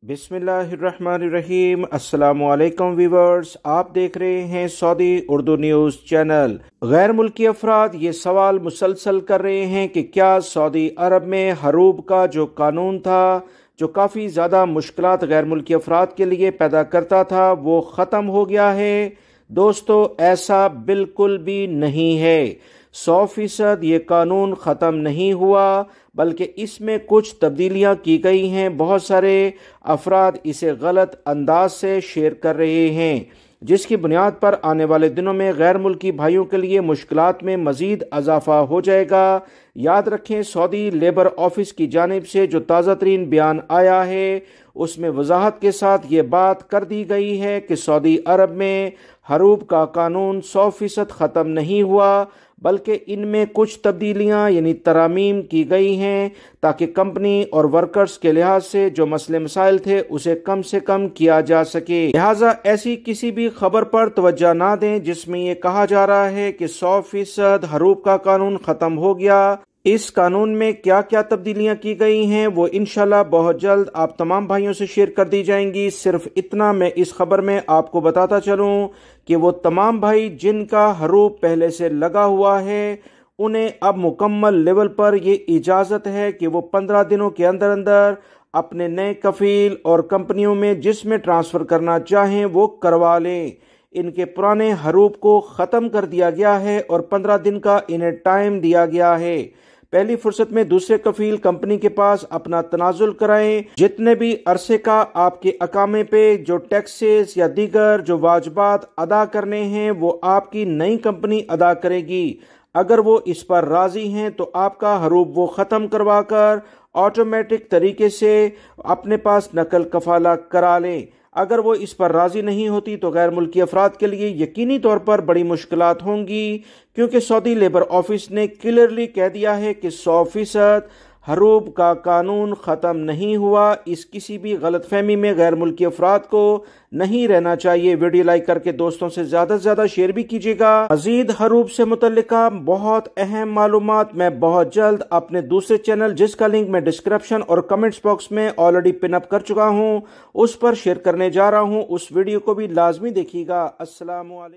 बिस्मिल्लाहिर्रहमानिर्रहीम। अस्सलामुअलैकुम व्यूवर्स, आप देख रहे हैं सऊदी उर्दू न्यूज़ चैनल। गैर मुल्की अफराद ये सवाल मुसलसल कर रहे हैं कि क्या सऊदी अरब में हरूब का जो कानून था, जो काफ़ी ज़्यादा मुश्किलात गैर मुल्की अफराद के लिए पैदा करता था, वो ख़त्म हो गया है। दोस्तों, ऐसा बिल्कुल भी नहीं है। 100% ये कानून ख़त्म नहीं हुआ, बल्कि इसमें कुछ तब्दीलियां की गई हैं। बहुत सारे अफराद इसे गलत अंदाज से शेयर कर रहे हैं, जिसकी बुनियाद पर आने वाले दिनों में गैर मुल्की भाइयों के लिए मुश्किलात में मज़ीद इजाफा हो जाएगा। याद रखें, सऊदी लेबर ऑफिस की जानिब से जो ताज़ा तरीन बयान आया है, उसमें वजाहत के साथ ये बात कर दी गई है कि सऊदी अरब में हरूब का कानून 100% ख़त्म नहीं हुआ, बल्कि इनमें कुछ तब्दीलियां यानी तरामीम की गई हैं, ताकि कंपनी और वर्कर्स के लिहाज से जो मसले मसाइल थे उसे कम से कम किया जा सके। लिहाजा ऐसी किसी भी खबर पर तवज्जो ना दें जिसमें ये कहा जा रहा है कि 100% हरूब का कानून ख़त्म हो गया। इस कानून में क्या क्या तब्दीलियां की गई हैं वो इंशाल्लाह बहुत जल्द आप तमाम भाइयों से शेयर कर दी जाएंगी। सिर्फ इतना मैं इस खबर में आपको बताता चलूं कि वो तमाम भाई जिनका हरूब पहले से लगा हुआ है, उन्हें अब मुकम्मल लेवल पर ये इजाज़त है कि वो 15 दिनों के अंदर अंदर अपने नए कफील और कंपनियों में जिसमें ट्रांसफ़र करना चाहें वो करवा लें। इनके पुराने हरूब को ख़त्म कर दिया गया है और 15 दिन का इन्हें टाइम दिया गया है। पहली फुर्सत में दूसरे कफील कंपनी के पास अपना तनाजुल कराएं। जितने भी अरसे का आपके अकामे पे जो टैक्सेस या दीगर जो वाजबात अदा करने हैं, वो आपकी नई कंपनी अदा करेगी। अगर वो इस पर राजी हैं तो आपका हरूब वो ख़त्म करवा कर ऑटोमेटिक तरीके से अपने पास नकल कफाला करा लें। अगर वो इस पर राजी नहीं होती तो गैर मुल्की अफराद के लिए यकीनी तौर पर बड़ी मुश्किलात होंगी, क्योंकि सऊदी लेबर ऑफिस ने क्लियरली कह दिया है कि 100% हरूब का कानून ख़त्म नहीं हुआ। इस किसी भी गलतफहमी में गैर मुल्की अफराद को नहीं रहना चाहिए। वीडियो लाइक करके दोस्तों से ज़्यादा से ज़्यादा शेयर भी कीजिएगा। मज़ीद हरूब से मुतल्लिका बहुत अहम मालूमात मैं बहुत जल्द अपने दूसरे चैनल, जिसका लिंक मैं डिस्क्रिप्शन और कमेंट्स बॉक्स में ऑलरेडी पिन अप कर चुका हूँ, उस पर शेयर करने जा रहा हूँ। उस वीडियो को भी लाजमी देखिएगा। अस्सलाम वालेकुम।